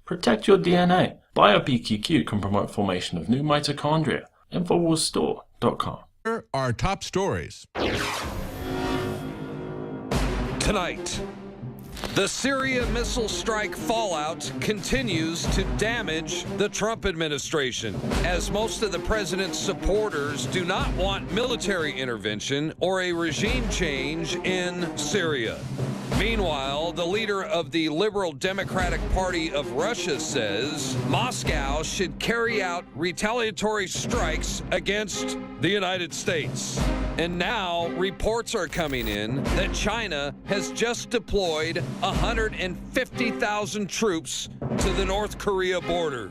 Protect your DNA. BioPQQ can promote formation of new mitochondria. InfoWarsStore.com. Here are top stories. Tonight, the Syria missile strike fallout continues to damage the Trump administration, as most of the president's supporters do not want military intervention or a regime change in Syria. Meanwhile, the leader of the Liberal Democratic Party of Russia says Moscow should carry out retaliatory strikes against the United States. And now reports are coming in that China has just deployed 150,000 troops to the North Korea border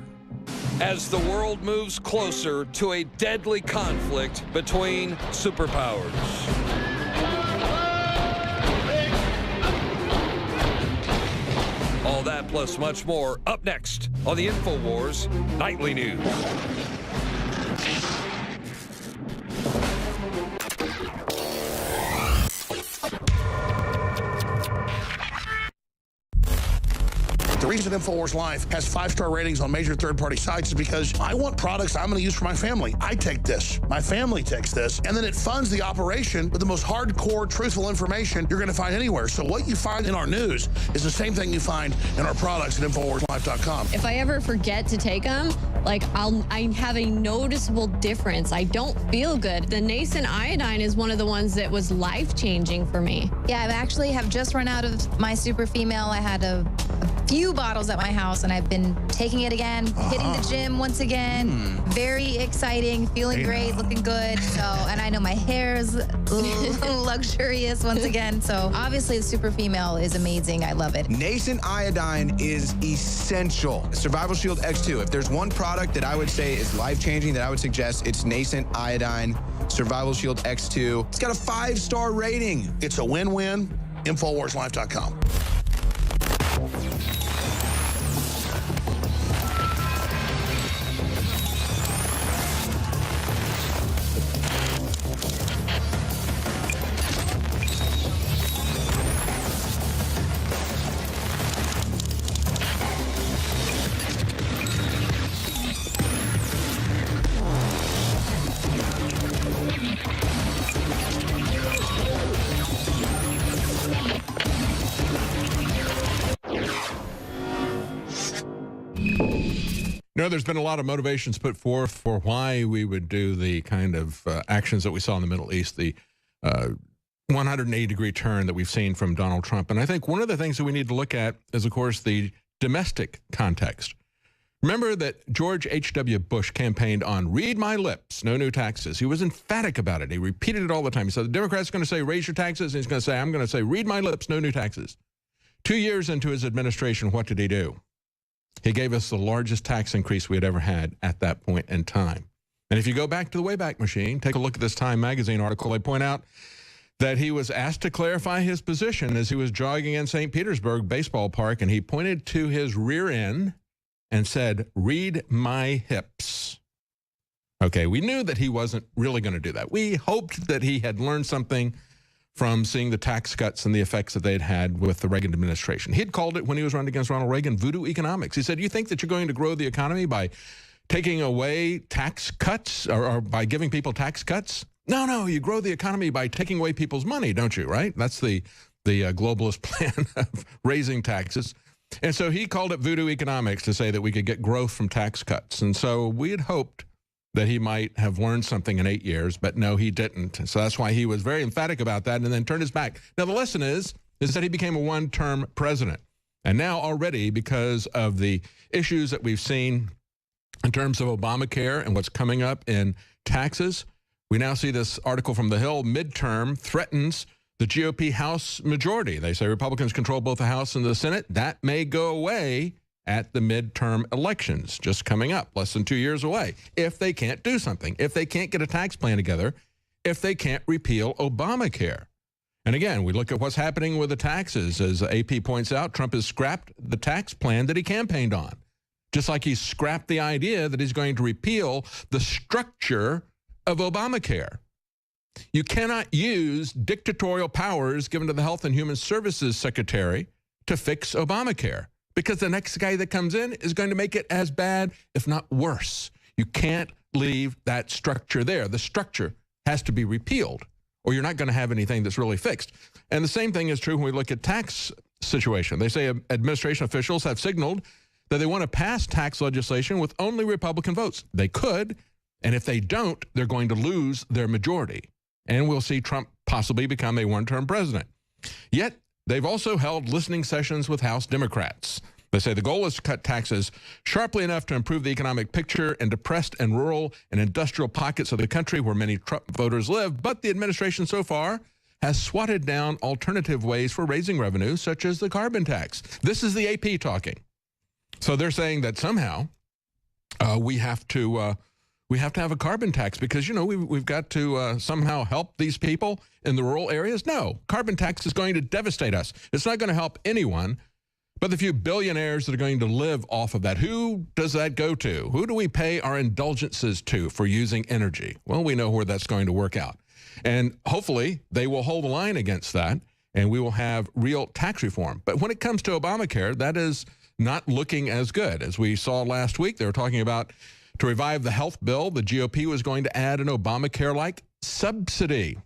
as the world moves closer to a deadly conflict between superpowers. All that plus much more up next on the InfoWars Nightly News. The reason InfoWars Life has 5-star ratings on major third-party sites is because I want products I'm going to use for my family. I take this. My family takes this. And then it funds the operation with the most hardcore, truthful information you're going to find anywhere. So what you find in our news is the same thing you find in our products at InfoWarsLife.com. If I ever forget to take them, like I have a noticeable difference. I don't feel good. The nascent iodine is one of the ones that was life-changing for me. Yeah, I actually have just run out of my super female. I had a few bottles at my house, and I've been taking it again, hitting the gym once again. Very exciting, feeling great, looking good. So, and I know my hair is luxurious once again. So obviously the super female is amazing. I love it. Nascent iodine is essential. Survival Shield X2. If there's one product that I would say is life-changing that I would suggest, it's Nascent iodine Survival Shield X2. It's got a 5-star rating. It's a win-win. InfoWarsLife.com. You know, there's been a lot of motivations put forth for why we would do the kind of actions that we saw in the Middle East, the 180-degree turn that we've seen from Donald Trump. And I think one of the things that we need to look at is, of course, the domestic context. Remember that George H.W. Bush campaigned on read my lips, no new taxes. He was emphatic about it. He repeated it all the time. He said, the Democrats are going to say, raise your taxes. And he's going to say, I'm going to say, read my lips, no new taxes. 2 years into his administration, what did he do? He gave us the largest tax increase we had ever had at that point in time. And if you go back to the Wayback Machine, take a look at this Time magazine article. They point out that he was asked to clarify his position as he was jogging in St. Petersburg baseball park, and he pointed to his rear end and said, read my hips. Okay, we knew that he wasn't really going to do that. We hoped that he had learned something from seeing the tax cuts and the effects that they had had with the Reagan administration. He had called it, when he was running against Ronald Reagan, voodoo economics. He said, you think that you're going to grow the economy by taking away tax cuts or by giving people tax cuts? No, you grow the economy by taking away people's money, don't you, right? That's the globalist plan of raising taxes. And so he called it voodoo economics to say that we could get growth from tax cuts. And so we had hoped that he might have learned something in 8 years, but no, he didn't. So that's why he was very emphatic about that and then turned his back. Now, the lesson is that he became a one-term president. And now already, because of the issues that we've seen in terms of Obamacare and what's coming up in taxes, we now see this article from The Hill, midterm threatens the GOP House majority. They say Republicans control both the House and the Senate. That may go away at the midterm elections just coming up, less than 2 years away, if they can't do something, if they can't get a tax plan together, if they can't repeal Obamacare. And again, we look at what's happening with the taxes. As AP points out, Trump has scrapped the tax plan that he campaigned on, just like he scrapped the idea that he's going to repeal the structure of Obamacare. You cannot use dictatorial powers given to the Health and Human Services Secretary to fix Obamacare. because the next guy that comes in is going to make it as bad, if not worse. You can't leave that structure there. The structure has to be repealed, or you're not going to have anything that's really fixed. And the same thing is true when we look at tax situation. They say administration officials have signaled that they want to pass tax legislation with only Republican votes. They could, and if they don't, they're going to lose their majority. And we'll see Trump possibly become a one-term president. Yet, they've also held listening sessions with House Democrats. They say the goal is to cut taxes sharply enough to improve the economic picture in depressed and rural and industrial pockets of the country where many Trump voters live. But the administration so far has swatted down alternative ways for raising revenue, such as the carbon tax. This is the AP talking. So they're saying that somehow we have to have a carbon tax because, you know, we've got to somehow help these people in the rural areas. No, carbon tax is going to devastate us. It's not going to help anyone but the few billionaires that are going to live off of that. Who does that go to? Who do we pay our indulgences to for using energy? Well, we know where that's going to work out. And hopefully they will hold the line against that and we will have real tax reform. But when it comes to Obamacare, that is not looking as good. As we saw last week, they were talking about to revive the health bill, the GOP was going to add an Obamacare-like subsidy.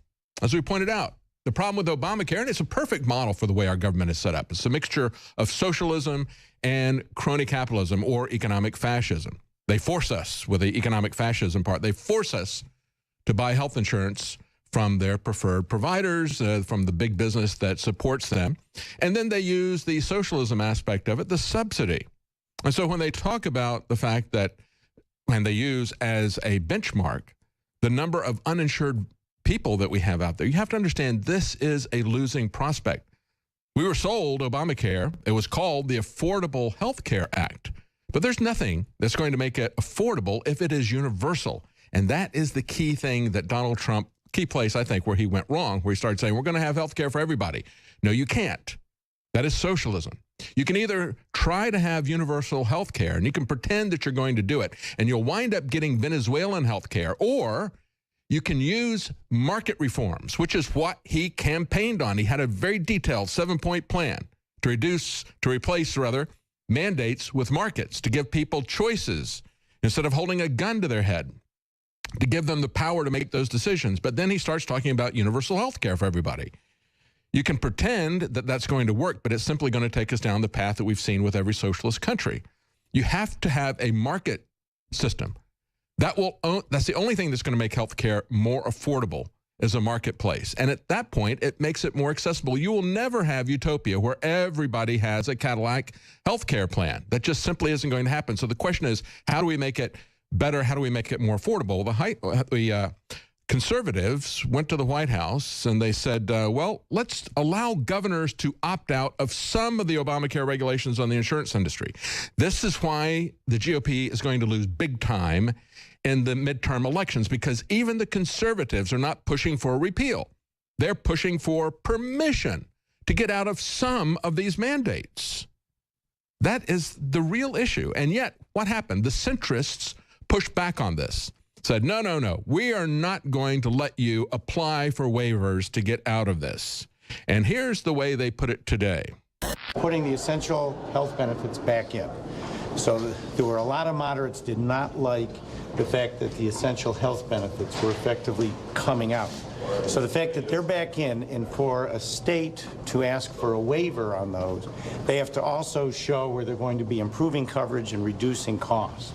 As we pointed out, the problem with Obamacare, and it's a perfect model for the way our government is set up, it's a mixture of socialism and crony capitalism or economic fascism. They force us, with the economic fascism part, they force us to buy health insurance from their preferred providers, from the big business that supports them. And then they use the socialism aspect of it, the subsidy. And so when they talk about the fact that when they use as a benchmark the number of uninsured people that we have out there, you have to understand this is a losing prospect. We were sold Obamacare. It was called the Affordable Health Care Act. But there's nothing that's going to make it affordable if it is universal. And that is the key thing that Donald Trump, key place, I think, where he went wrong, where he started saying, we're going to have health care for everybody. No, you can't. That is socialism. You can either try to have universal health care, and you can pretend that you're going to do it, and you'll wind up getting Venezuelan health care, or you can use market reforms, which is what he campaigned on. He had a very detailed 7-point plan to replace mandates with markets, to give people choices instead of holding a gun to their head, to give them the power to make those decisions. But then he starts talking about universal health care for everybody. You can pretend that that's going to work, but it's simply going to take us down the path that we've seen with every socialist country. You have to have a market system. That's the only thing that's going to make health care more affordable is a marketplace. And at that point, it makes it more accessible. You will never have utopia where everybody has a Cadillac health care plan. That just simply isn't going to happen. So the question is, how do we make it better? How do we make it more affordable? The conservatives went to the White House and they said, well, let's allow governors to opt out of some of the Obamacare regulations on the insurance industry. This is why the GOP is going to lose big time in the midterm elections, because even the conservatives are not pushing for a repeal. They're pushing for permission to get out of some of these mandates. That is the real issue. And yet, what happened? The centrists pushed back on this. Said, no, we are not going to let you apply for waivers to get out of this. And here's the way they put it today. Putting the essential health benefits back in. So there were a lot of moderates did not like the fact that the essential health benefits were effectively coming out. So the fact that they're back in, and for a state to ask for a waiver on those, they have to also show where they're going to be improving coverage and reducing cost.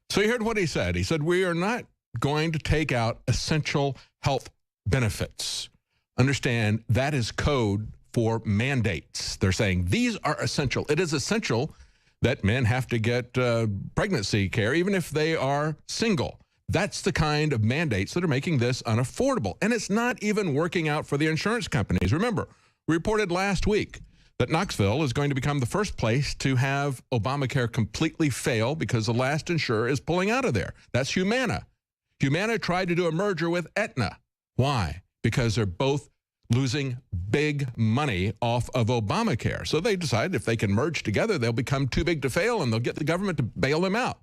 So you heard what he said. He said, we are not going to take out essential health benefits. Understand, that is code for mandates. They're saying these are essential. It is essential that men have to get pregnancy care, even if they are single. That's the kind of mandates that are making this unaffordable. And it's not even working out for the insurance companies. Remember, we reported last week that Knoxville is going to become the first place to have Obamacare completely fail because the last insurer is pulling out of there. That's Humana. Humana tried to do a merger with Aetna. Why? Because they're both losing big money off of Obamacare. So they decided if they can merge together, they'll become too big to fail and they'll get the government to bail them out.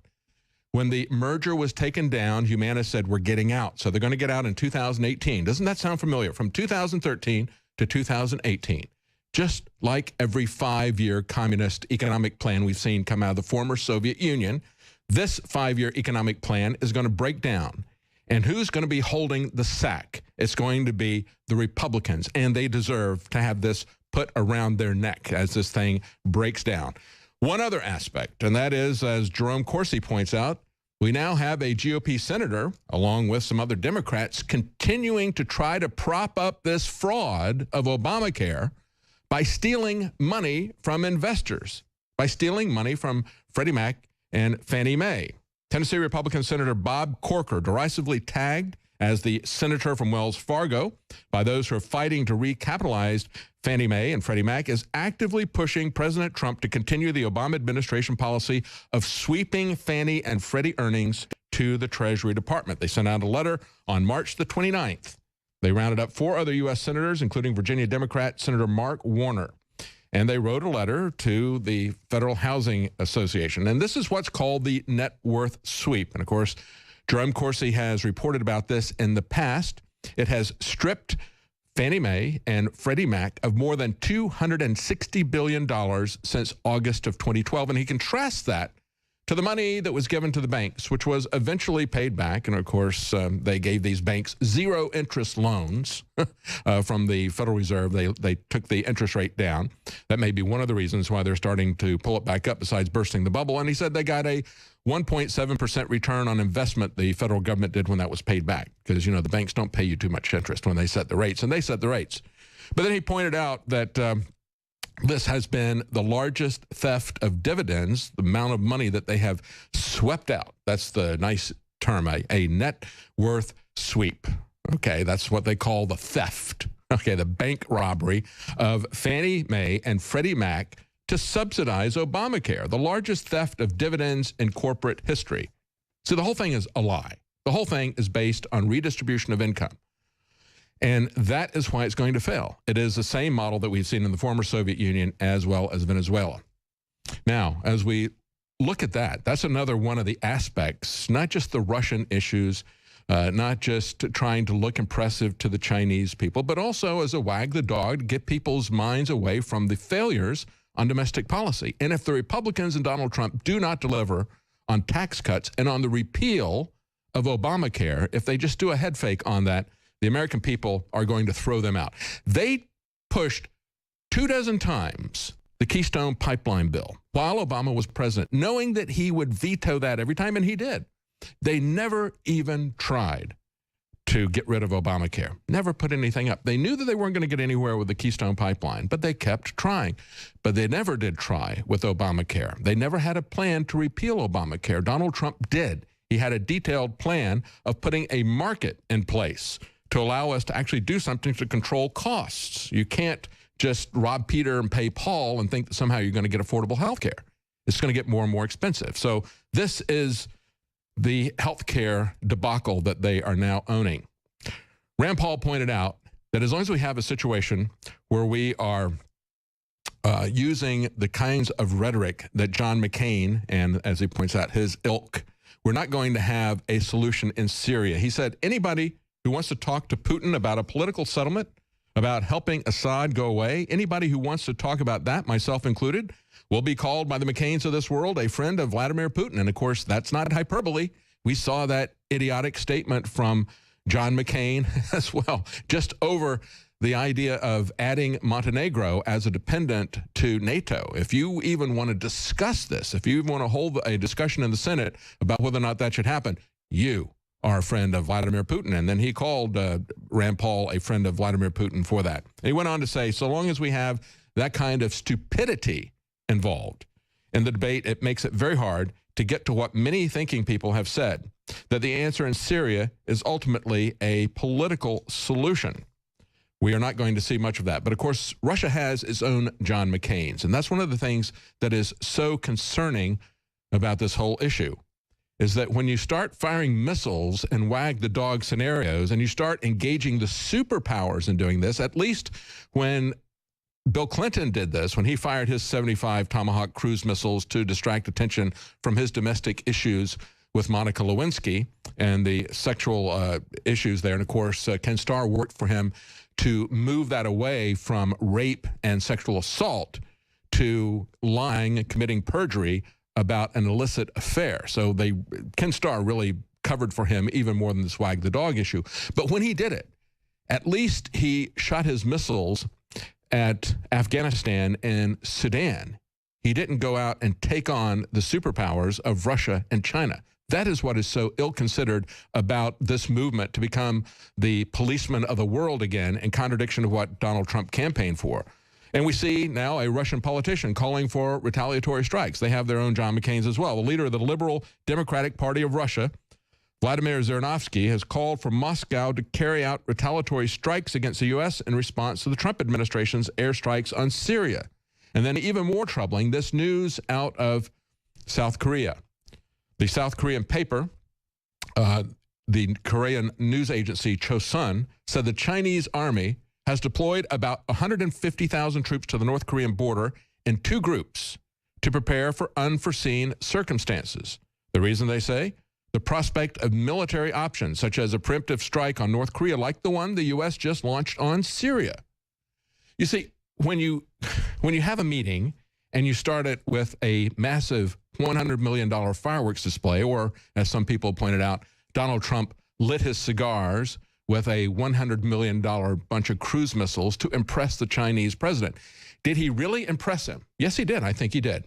When the merger was taken down, Humana said, we're getting out. So they're going to get out in 2018. Doesn't that sound familiar? From 2013 to 2018. just like every 5-year communist economic plan we've seen come out of the former Soviet Union. This 5-year economic plan is going to break down. And who's going to be holding the sack? It's going to be the Republicans, and they deserve to have this put around their neck as this thing breaks down. One other aspect, and that is, as Jerome Corsi points out, we now have a GOP senator, along with some other Democrats, continuing to try to prop up this fraud of Obamacare by stealing money from investors, by stealing money from Freddie Mac and Fannie Mae. Tennessee Republican Senator Bob Corker, derisively tagged as the senator from Wells Fargo by those who are fighting to recapitalize Fannie Mae and Freddie Mac, is actively pushing President Trump to continue the Obama administration policy of sweeping Fannie and Freddie earnings to the Treasury Department. They sent out a letter on March the 29th. They rounded up 4 other U.S. senators, including Virginia Democrat Senator Mark Warner. And they wrote a letter to the Federal Housing Association. And this is what's called the net worth sweep. And of course, Jerome Corsi has reported about this in the past. It has stripped Fannie Mae and Freddie Mac of more than $260 billion since August of 2012. And he contrasts that to the money that was given to the banks, which was eventually paid back. And of course, they gave these banks 0 interest loans from the Federal Reserve. They took the interest rate down. That may be one of the reasons why they're starting to pull it back up, besides bursting the bubble. And he said they got a 1.7% return on investment the federal government did when that was paid back, because, you know, the banks don't pay you too much interest when they set the rates, and they set the rates. But then he pointed out that this has been the largest theft of dividends, the amount of money that they have swept out. That's the nice term, a net worth sweep. Okay, that's what they call the theft. Okay, the bank robbery of Fannie Mae and Freddie Mac to subsidize Obamacare, the largest theft of dividends in corporate history. So the whole thing is a lie. The whole thing is based on redistribution of income. And that is why it's going to fail. It is the same model that we've seen in the former Soviet Union as well as Venezuela. Now, as we look at that, that's another one of the aspects, not just the Russian issues, not just trying to look impressive to the Chinese people, but also as a wag the dog to get people's minds away from the failures on domestic policy. And if the Republicans and Donald Trump do not deliver on tax cuts and on the repeal of Obamacare, if they just do a head fake on that, the American people are going to throw them out. They pushed 24 times the Keystone Pipeline bill while Obama was president, knowing that he would veto that every time, and he did. They never even tried to get rid of Obamacare, never put anything up. They knew that they weren't going to get anywhere with the Keystone Pipeline, but they kept trying. But they never did try with Obamacare. They never had a plan to repeal Obamacare. Donald Trump did. He had a detailed plan of putting a market in place to allow us to actually do something to control costs. You can't just rob Peter and pay Paul and think that somehow you're going to get affordable health care. It's going to get more and more expensive. So this is the health care debacle that they are now owning. Rand Paul pointed out that as long as we have a situation where we are using the kinds of rhetoric that John McCain and, as he points out, his ilk, we're not going to have a solution in Syria. He said anybody who wants to talk to Putin about a political settlement, about helping Assad go away, anybody who wants to talk about that, myself included, will be called by the McCains of this world a friend of Vladimir Putin. And of course, that's not hyperbole. We saw that idiotic statement from John McCain as well, just over the idea of adding Montenegro as a dependent to NATO. If you even want to discuss this, if you even want to hold a discussion in the Senate about whether or not that should happen, you are a friend of Vladimir Putin. And then he called Rand Paul a friend of Vladimir Putin for that. And he went on to say, so long as we have that kind of stupidity involved in the debate, it makes it very hard to get to what many thinking people have said, that the answer in Syria is ultimately a political solution. We are not going to see much of that. But of course, Russia has its own John McCains. And that's one of the things that is so concerning about this whole issue, is that when you start firing missiles and wag the dog scenarios and you start engaging the superpowers in doing this, at least when Bill Clinton did this, when he fired his 75 Tomahawk cruise missiles to distract attention from his domestic issues with Monica Lewinsky and the sexual issues there. And of course, Ken Starr worked for him to move that away from rape and sexual assault to lying and committing perjury about an illicit affair. So Ken Starr really covered for him even more than the swag the dog issue. But when he did it, at least he shot his missiles at Afghanistan and Sudan. He didn't go out and take on the superpowers of Russia and China. That is what is so ill-considered about this movement to become the policeman of the world again, in contradiction of what Donald Trump campaigned for. And we see now a Russian politician calling for retaliatory strikes. They have their own John McCain's as well. The leader of the Liberal Democratic Party of Russia, Vladimir Zhirinovsky, has called for Moscow to carry out retaliatory strikes against the U.S. in response to the Trump administration's airstrikes on Syria. And then even more troubling, this news out of South Korea. The South Korean paper, the Korean news agency Chosun, said the Chinese army has deployed about 150,000 troops to the North Korean border in 2 groups to prepare for unforeseen circumstances. The reason, they say, the prospect of military options, such as a preemptive strike on North Korea, like the one the U.S. just launched on Syria. You see, when you have a meeting and you start it with a massive $100 million fireworks display, or as some people pointed out, Donald Trump lit his cigars with a $100 million bunch of cruise missiles to impress the Chinese president. Did he really impress him? Yes, he did. I think he did.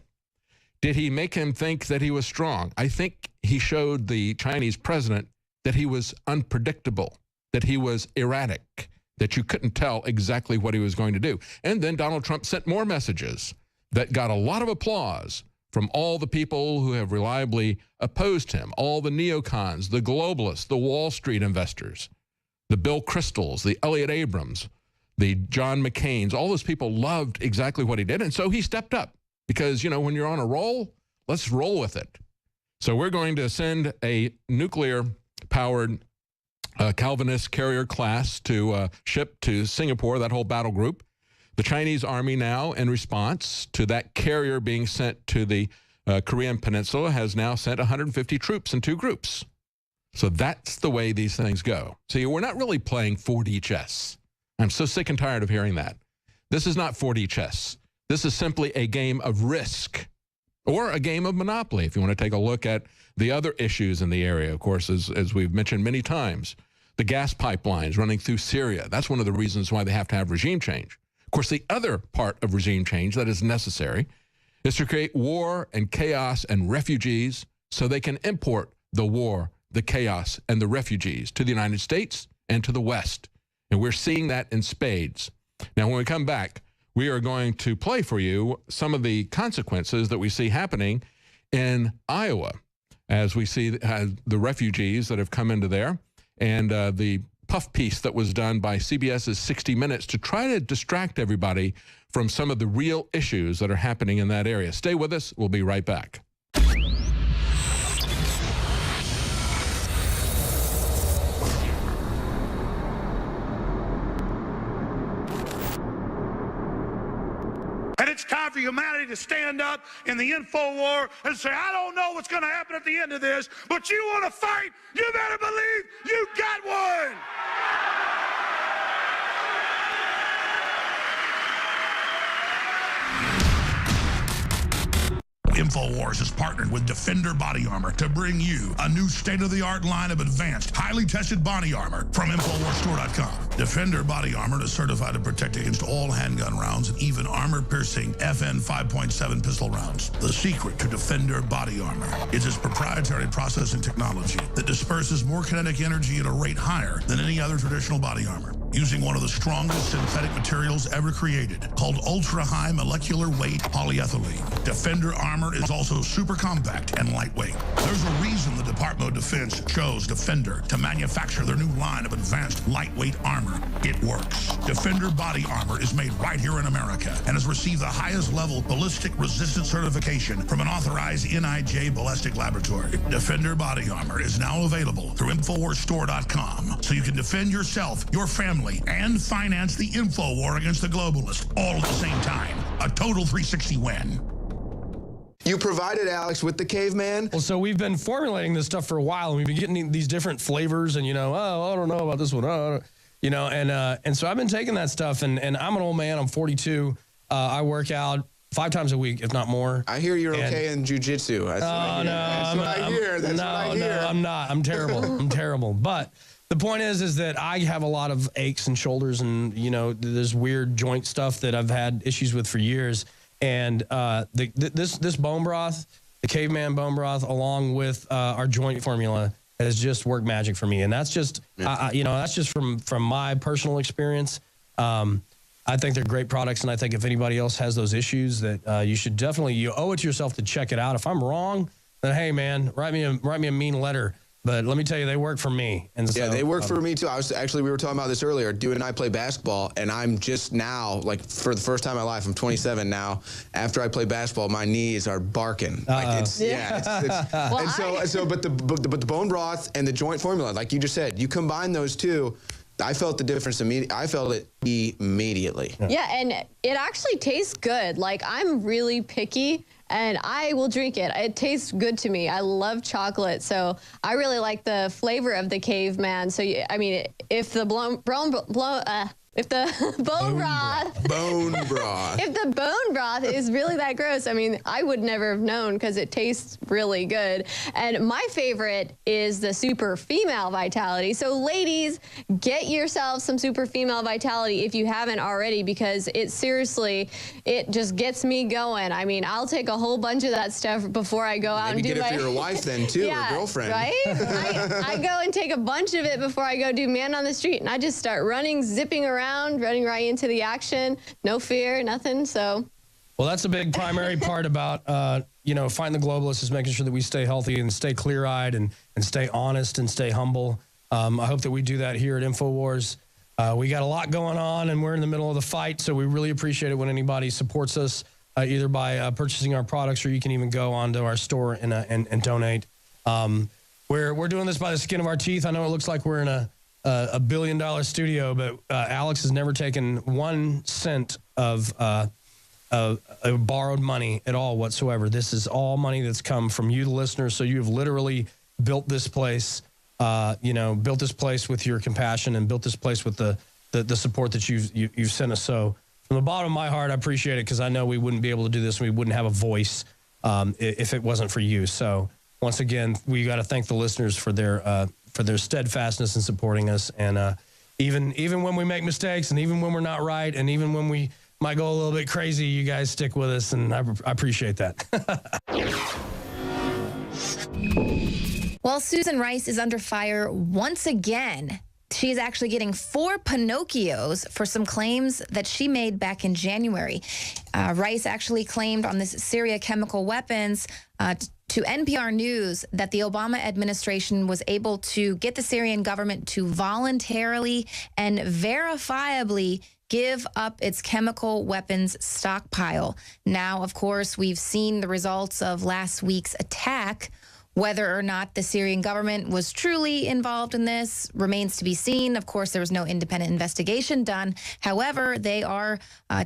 Did he make him think that he was strong? I think he showed the Chinese president that he was unpredictable, that he was erratic, that you couldn't tell exactly what he was going to do. And then Donald Trump sent more messages that got a lot of applause from all the people who have reliably opposed him, all the neocons, the globalists, the Wall Street investors, the Bill Kristols, the Elliott Abrams, the John McCains. All those people loved exactly what he did. And so he stepped up because, you know, when you're on a roll, let's roll with it. So we're going to send a nuclear-powered Calvinist carrier class to ship to Singapore, that whole battle group. The Chinese army now, in response to that carrier being sent to the Korean Peninsula, has now sent 150 troops in 2 groups. So that's the way these things go. See, we're not really playing 4D chess. I'm so sick and tired of hearing that. This is not 4D chess. This is simply a game of Risk or a game of Monopoly, if you want to take a look at the other issues in the area. Of course, as we've mentioned many times, the gas pipelines running through Syria. That's one of the reasons why they have to have regime change. Of course, the other part of regime change that is necessary is to create war and chaos and refugees so they can import the war, the chaos, and the refugees to the United States and to the West. And we're seeing that in spades. Now, when we come back, we are going to play for you some of the consequences that we see happening in Iowa as we see the refugees that have come into there and the puff piece that was done by CBS's 60 Minutes to try to distract everybody from some of the real issues that are happening in that area. Stay with us. We'll be right back. And it's time for humanity to stand up in the InfoWar and say, I don't know what's going to happen at the end of this, but you want to fight, you better believe you got one. InfoWars has partnered with Defender Body Armor to bring you a new state-of-the-art line of advanced, highly tested body armor from InfoWarsStore.com. Defender Body Armor is certified to protect against all handgun rounds and even armor-piercing FN 5.7 pistol rounds. The secret to Defender Body Armor is its proprietary processing technology that disperses more kinetic energy at a rate higher than any other traditional body armor, using one of the strongest synthetic materials ever created, called ultra-high molecular weight polyethylene. Defender Armor is also super compact and lightweight. There's a reason the Department of Defense chose Defender to manufacture their new line of advanced lightweight armor. It works. Defender Body Armor is made right here in America and has received the highest level ballistic resistance certification from an authorized NIJ ballistic laboratory. Defender Body Armor is now available through InfoWarsStore.com, so you can defend yourself, your family, and finance the info war against the globalists all at the same time. A total 360 win. You provided Alex with the caveman. Well, so we've been formulating this stuff for a while, and we've been getting these different flavors, and I don't know about this one, and so I've been taking that stuff, and I'm an old man. I'm 42. I work out 5 times a week, if not more. I hear you're okay in jiu-jitsu. That's what I hear. No, I'm not. I'm terrible. I'm terrible. But the point is that I have a lot of aches and shoulders, and there's weird joint stuff that I've had issues with for years. And this bone broth, the caveman bone broth, along with our joint formula, has just worked magic for me. And that's just that's just from my personal experience. I think they're great products, and I think if anybody else has those issues, that you should definitely, you owe it to yourself to check it out. If I'm wrong, then hey man, write me a mean letter. But let me tell you, they work for me. And so, yeah, they work for me too. We were talking about this earlier. Dude and I play basketball, and I'm just now, like for the first time in my life, I'm 27 now. After I play basketball, my knees are barking. But the bone broth and the joint formula, like you just said, you combine those two. I felt the difference immediately. I felt it immediately. Yeah, and it actually tastes good. Like, I'm really picky, and I will drink it. It tastes good to me. I love chocolate, so I really like the flavor of the caveman. So, if the if the bone broth is really that gross, I would never have known because it tastes really good. And my favorite is the Super Female Vitality. So ladies, get yourself some Super Female Vitality if you haven't already, because it just gets me going. I'll take a whole bunch of that stuff before I go out and do get it for your wife then too, yeah, or girlfriend. Right? I go and take a bunch of it before I go do Man on the Street, and I just start zipping around, running right into the action. No fear, nothing. So, well, that's a big primary part about fighting the globalists, is making sure that we stay healthy and stay clear-eyed and stay honest and stay humble. I hope that we do that here at InfoWars. We got a lot going on, and we're in the middle of the fight, so we really appreciate it when anybody supports us, either by purchasing our products, or you can even go onto our store and donate. We're doing this by the skin of our teeth. I know it looks like we're in a $1 billion studio, but Alex has never taken 1 cent of borrowed money at all whatsoever. This is all money that's come from you, the listeners. So you have literally built this place, built this place with your compassion, and built this place with the support that you've sent us. So from the bottom of my heart, I appreciate it, because I know we wouldn't be able to do this, and we wouldn't have a voice if it wasn't for you. So once again, we got to thank the listeners for their steadfastness in supporting us. And even when we make mistakes, and even when we're not right, and even when we might go a little bit crazy, you guys stick with us, and I appreciate that. Well, Susan Rice is under fire once again. She's actually getting 4 Pinocchios for some claims that she made back in January. Rice actually claimed on this Syria chemical weapons to NPR News that the Obama administration was able to get the Syrian government to voluntarily and verifiably give up its chemical weapons stockpile. Now, of course, we've seen the results of last week's attack. Whether or not the Syrian government was truly involved in this remains to be seen. Of course, there was no independent investigation done. However, they are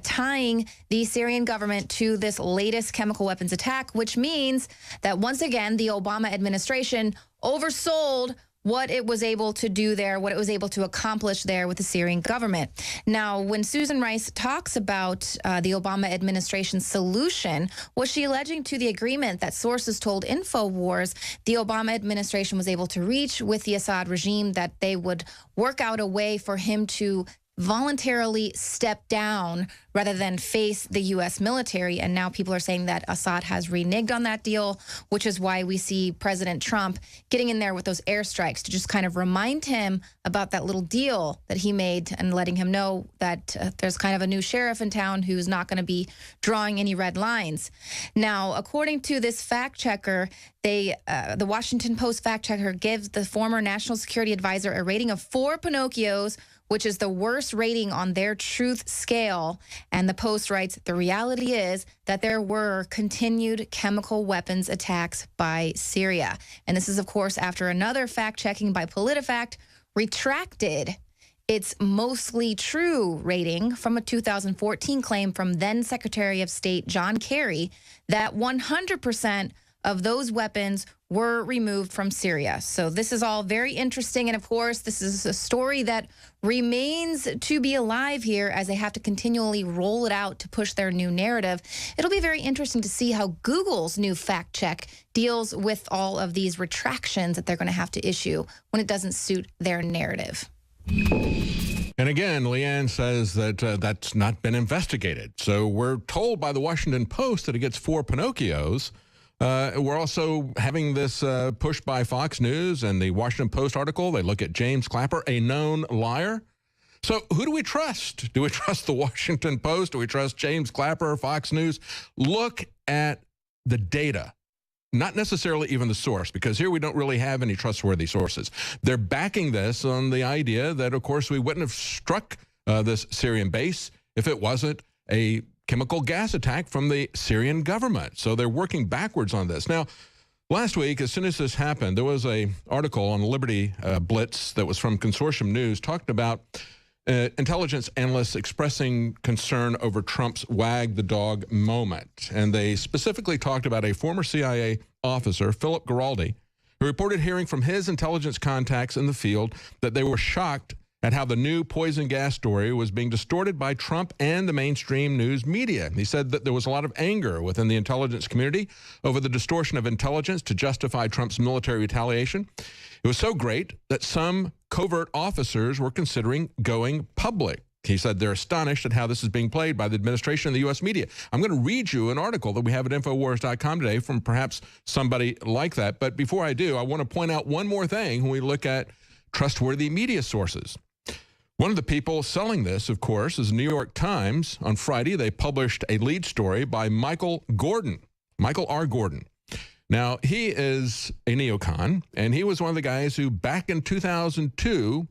tying the Syrian government to this latest chemical weapons attack, which means that once again, the Obama administration oversold what it was able to do there, what it was able to accomplish there with the Syrian government. Now, when Susan Rice talks about the Obama administration's solution, was she alleging to the agreement that sources told InfoWars the Obama administration was able to reach with the Assad regime, that they would work out a way for him to voluntarily step down rather than face the U.S. military? And now people are saying that Assad has reneged on that deal, which is why we see President Trump getting in there with those airstrikes to just kind of remind him about that little deal that he made, and letting him know that there's kind of a new sheriff in town who's not going to be drawing any red lines. Now, according to this fact checker, the Washington Post fact checker gives the former national security advisor a rating of 4 Pinocchios, which is the worst rating on their truth scale. And the Post writes, the reality is that there were continued chemical weapons attacks by Syria. And this is, of course, after another fact-checking by PolitiFact retracted its mostly true rating from a 2014 claim from then Secretary of State John Kerry that 100% of those weapons were removed from Syria. So this is all very interesting. And of course, this is a story that remains to be alive here as they have to continually roll it out to push their new narrative. It'll be very interesting to see how Google's new fact check deals with all of these retractions that they're going to have to issue when it doesn't suit their narrative. And again, Leanne says that that's not been investigated. So we're told by the Washington Post that it gets 4 Pinocchios. We're also having this push by Fox News and the Washington Post article. They look at James Clapper, a known liar. So who do we trust? Do we trust the Washington Post? Do we trust James Clapper or Fox News? Look at the data, not necessarily even the source, because here we don't really have any trustworthy sources. They're backing this on the idea that, of course, we wouldn't have struck this Syrian base if it wasn't a chemical gas attack from the Syrian government. So they're working backwards on this. Now, last week, as soon as this happened, there was an article on Liberty Blitz that was from Consortium News talking about intelligence analysts expressing concern over Trump's wag the dog moment. And they specifically talked about a former CIA officer, Philip Giraldi, who reported hearing from his intelligence contacts in the field that they were shocked at how the new poison gas story was being distorted by Trump and the mainstream news media. He said that there was a lot of anger within the intelligence community over the distortion of intelligence to justify Trump's military retaliation. It was so great that some covert officers were considering going public. He said they're astonished at how this is being played by the administration and the U.S. media. I'm going to read you an article that we have at InfoWars.com today from perhaps somebody like that. But before I do, I want to point out one more thing when we look at trustworthy media sources. One of the people selling this, of course, is the New York Times. On Friday, they published a lead story by Michael R. Gordon. Now, he is a neocon, and he was one of the guys who, back in 2002,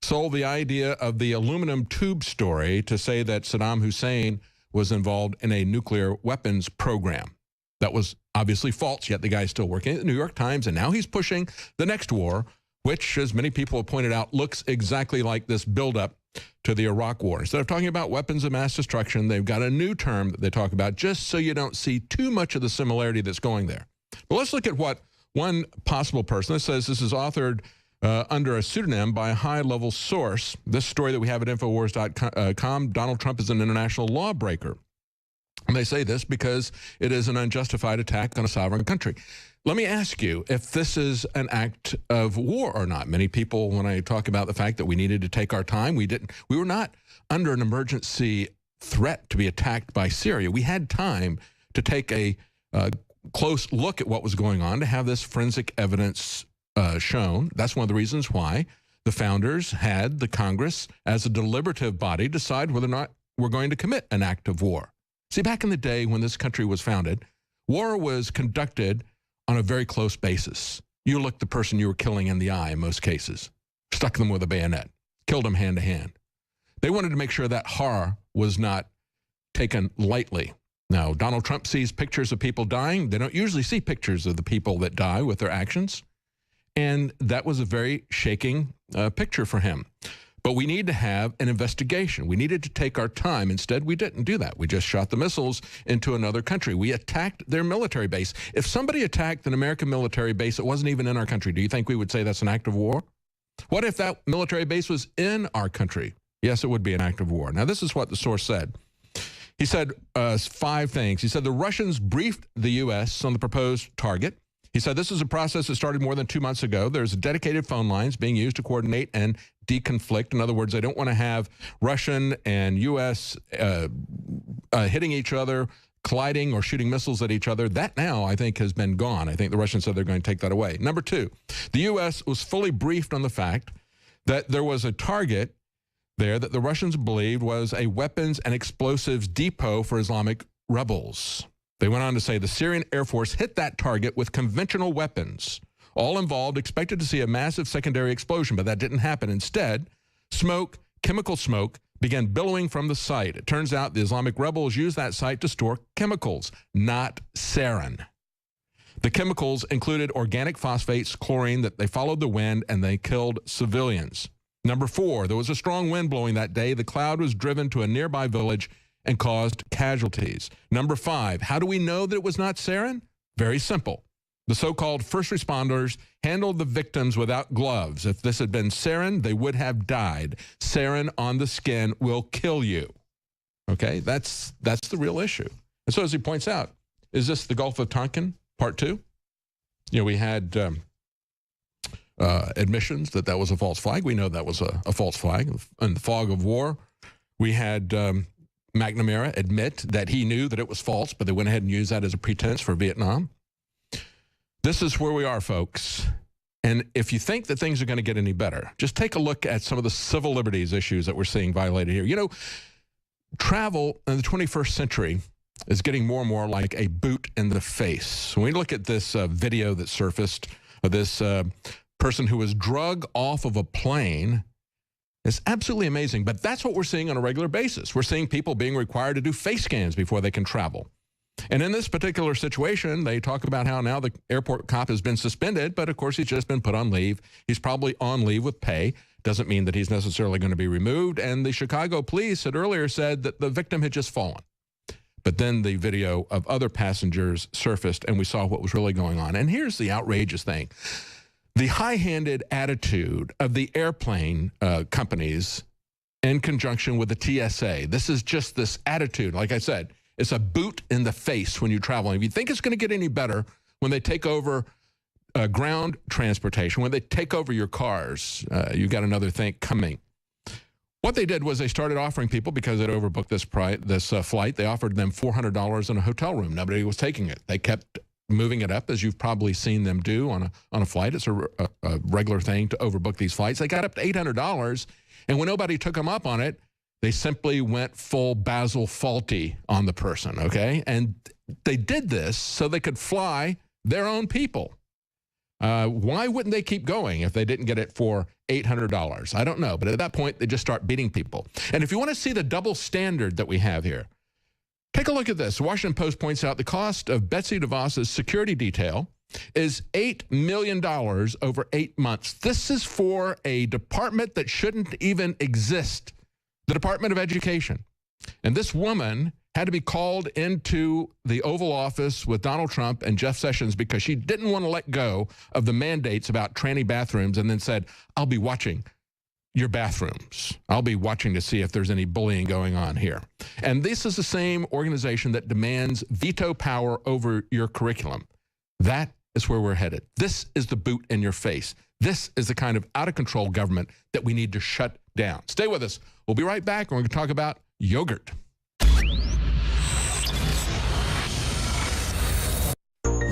sold the idea of the aluminum tube story to say that Saddam Hussein was involved in a nuclear weapons program. That was obviously false, yet the guy's still working at the New York Times, and now he's pushing the next war, which, as many people have pointed out, looks exactly like this buildup to the Iraq War. Instead of talking about weapons of mass destruction, they've got a new term that they talk about just so you don't see too much of the similarity that's going there. But let's look at what one possible person, this says this is authored under a pseudonym by a high-level source. This story that we have at InfoWars.com, Donald Trump is an international lawbreaker. And they say this because it is an unjustified attack on a sovereign country. Let me ask you if this is an act of war or not. Many people, when I talk about the fact that we needed to take our time, we were not under an emergency threat to be attacked by Syria. We had time to take a close look at what was going on, to have this forensic evidence shown. That's one of the reasons why the founders had the Congress as a deliberative body decide whether or not we're going to commit an act of war. See, back in the day when this country was founded, war was conducted on a very close basis. You looked the person you were killing in the eye in most cases, stuck them with a bayonet, killed them hand to hand. They wanted to make sure that horror was not taken lightly. Now, Donald Trump sees pictures of people dying. They don't usually see pictures of the people that die with their actions. And that was a very shaking picture for him. But we need to have an investigation. We needed to take our time. Instead, we didn't do that. We just shot the missiles into another country. We attacked their military base. If somebody attacked an American military base that wasn't even in our country, do you think we would say that's an act of war? What if that military base was in our country? Yes, it would be an act of war. Now, this is what the source said. He said 5 things. He said the Russians briefed the U.S. on the proposed target. He said this is a process that started more than 2 months ago. There's dedicated phone lines being used to coordinate and deconflict. In other words, they don't want to have Russian and U.S. Hitting each other, colliding or shooting missiles at each other. That now, I think, has been gone. I think the Russians said they're going to take that away. Number 2, the U.S. was fully briefed on the fact that there was a target there that the Russians believed was a weapons and explosives depot for Islamic rebels. They went on to say the Syrian Air Force hit that target with conventional weapons. All involved expected to see a massive secondary explosion, but that didn't happen. Instead, chemical smoke, began billowing from the site. It turns out the Islamic rebels used that site to store chemicals, not sarin. The chemicals included organic phosphates, chlorine, that they followed the wind, and they killed civilians. Number 4, there was a strong wind blowing that day. The cloud was driven to a nearby village and caused casualties. Number 5, how do we know that it was not sarin? Very simple. The so-called first responders handled the victims without gloves. If this had been sarin, they would have died. Sarin on the skin will kill you. Okay, that's the real issue. And so as he points out, is this the Gulf of Tonkin Part 2? You know, we had admissions that was a false flag. We know that was a false flag. In the fog of war, we had McNamara admit that he knew that it was false, but they went ahead and used that as a pretense for Vietnam. This is where we are, folks. And if you think that things are going to get any better, just take a look at some of the civil liberties issues that we're seeing violated here. You know, travel in the 21st century is getting more and more like a boot in the face. When we look at this video that surfaced of this person who was drug off of a plane, it's absolutely amazing. But that's what we're seeing on a regular basis. We're seeing people being required to do face scans before they can travel. And in this particular situation, they talk about how now the airport cop has been suspended, but of course he's just been put on leave. He's probably on leave with pay. Doesn't mean that he's necessarily going to be removed. And the Chicago police had earlier said that the victim had just fallen. But then the video of other passengers surfaced and we saw what was really going on. And here's the outrageous thing. The high-handed attitude of the airplane companies in conjunction with the TSA. This is just this attitude. Like I said, it's a boot in the face when you travel. If you think it's going to get any better when they take over ground transportation, when they take over your cars, you got another thing coming. What they did was they started offering people, because they'd overbooked this flight, they offered them $400 in a hotel room. Nobody was taking it. They kept moving it up, as you've probably seen them do on a flight. It's a regular thing to overbook these flights. They got up to $800, and when nobody took them up on it, they simply went full Basil Fawlty on the person, okay? And they did this so they could fly their own people. Why wouldn't they keep going if they didn't get it for $800? I don't know, but at that point, they just start beating people. And if you want to see the double standard that we have here, take a look at this. The Washington Post points out the cost of Betsy DeVos's security detail is $8 million over 8 months. This is for a department that shouldn't even exist, the Department of Education. And this woman had to be called into the Oval Office with Donald Trump and Jeff Sessions because she didn't want to let go of the mandates about tranny bathrooms, and then said, I'll be watching your bathrooms. I'll be watching to see if there's any bullying going on here. And this is the same organization that demands veto power over your curriculum. That is where we're headed. This is the boot in your face. This is the kind of out-of-control government that we need to shut down. Stay with us. We'll be right back, and we're going to talk about yogurt.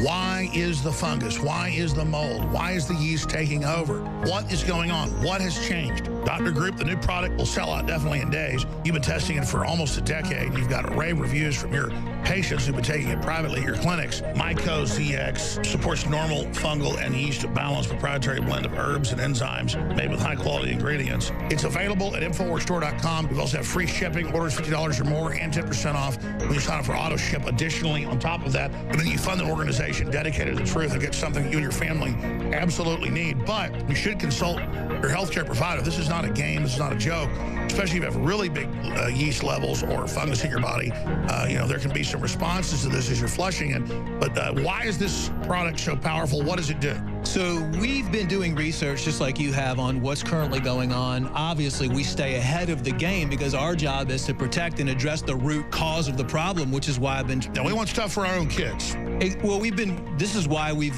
Why is the fungus? Why is the mold? Why is the yeast taking over? What is going on? What has changed? Dr. Group, the new product, will sell out definitely in days. You've been testing it for almost a decade. You've got rave reviews from your patients who've been taking it privately at your clinics. Myco ZX supports normal fungal and yeast balance, proprietary blend of herbs and enzymes made with high-quality ingredients. It's available at InfoWarsStore.com. We also have free shipping, orders $50 or more, and 10% off when you sign up for auto ship. Additionally, on top of that, and then you fund an organization dedicated to the truth and get something you and your family absolutely need. But you should consult your healthcare provider. This is not a game. This is not a joke. Especially if you have really big yeast levels or fungus in your body. There can be some responses to this as you're flushing it. But why is this product so powerful? What does it do? So we've been doing research just like you have on what's currently going on. Obviously, we stay ahead of the game because our job is to protect and address the root cause of the problem, which is why I've been... Now, we want stuff for our own kids. This is why we've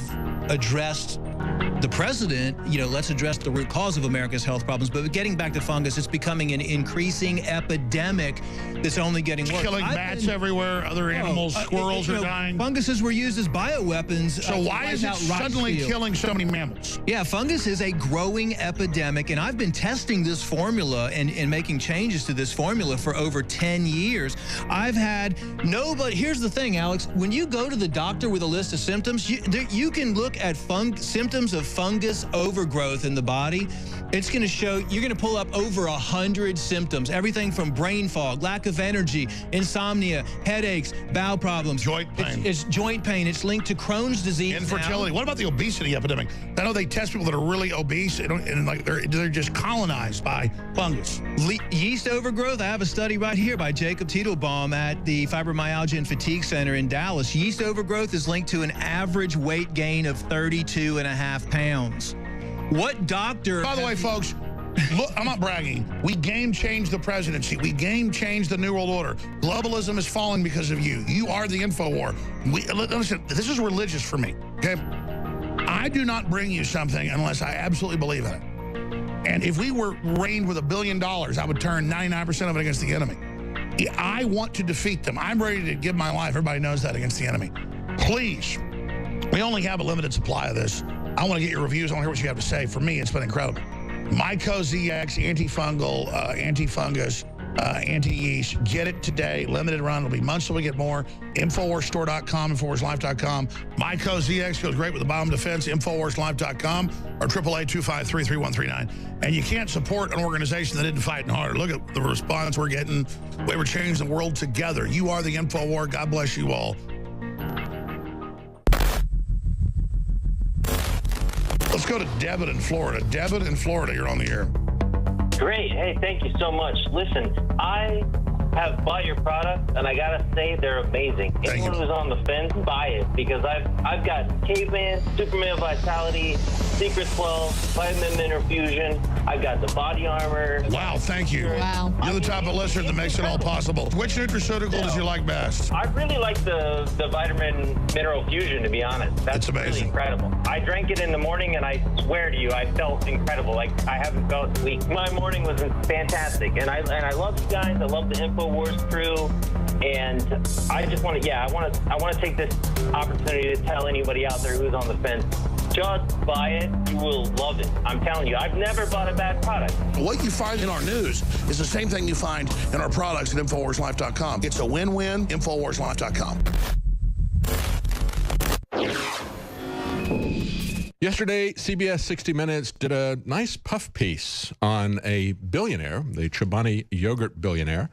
addressed the president, let's address the root cause of America's health problems. But getting back to fungus, it's becoming an increasing epidemic that's only getting worse. Killing bats everywhere, other animals, squirrels are dying. Funguses were used as bioweapons. So why is it suddenly killing so many mammals? Yeah, fungus is a growing epidemic, and I've been testing this formula and making changes to this formula for over 10 years. I've had nobody. Here's the thing, Alex. When you go to the doctor with a list of symptoms, you can look at symptoms of fungus overgrowth in the body. It's going to show, you're going to pull up over 100 symptoms, everything from brain fog, lack of energy, insomnia, headaches, bowel problems. Joint pain. It's joint pain. It's linked to Crohn's disease. Infertility. Now. What about the obesity epidemic? I know they test people that are really obese and like they're just colonized by fungus. Yeast overgrowth. I have a study right here by Jacob Titelbaum at the Fibromyalgia and Fatigue Center in Dallas. Yeast overgrowth is linked to an average weight gain of 32.5 pounds. What doctor... By the way, folks, look, I'm not bragging. We game changed the presidency. We game changed the New World Order. Globalism is falling because of you. You are the InfoWar. Listen, this is religious for me, okay? I do not bring you something unless I absolutely believe in it. And if we were reigned with $1 billion, I would turn 99% of it against the enemy. I want to defeat them. I'm ready to give my life. Everybody knows that, against the enemy. Please, we only have a limited supply of this. I want to get your reviews. I want to hear what you have to say. For me, it's been incredible. Myco ZX, antifungal, antifungus, anti-yeast. Get it today. Limited run. It'll be months till we get more. InfoWarsStore.com, InfoWarsLife.com. Myco ZX goes great with the bomb defense. InfoWarsLife.com or 888-253-3139. And you can't support an organization that isn't fighting hard. Look at the response we're getting. We were changing the world together. You are the InfoWar. God bless you all. Let's go to Debit in Florida. Debit in Florida, you're on the air. Great. Hey, thank you so much. Listen, I have bought your product, and I gotta say they're amazing. Anyone who's on the fence, buy it, because I've got Caveman, Superman Vitality, Secret 12, Vitamin Mineral Fusion. I've got the body armor. Wow, thank you. Wow. You're the type of listener that makes it all possible. Which nutraceutical does you like best? I really like the Vitamin Mineral Fusion, to be honest. That's amazing. Really incredible. I drank it in the morning, and I swear to you, I felt incredible. Like I haven't felt weak. My morning was fantastic, and I love you guys. I love the InfoWars crew, and I just want to, I want to take this opportunity to tell anybody out there who's on the fence, just buy it. You will love it. I'm telling you, I've never bought a bad product. What you find in our news is the same thing you find in our products at InfoWarsLife.com. It's a win-win. InfoWarsLife.com. Yesterday, CBS 60 Minutes did a nice puff piece on a billionaire, the Chobani yogurt billionaire,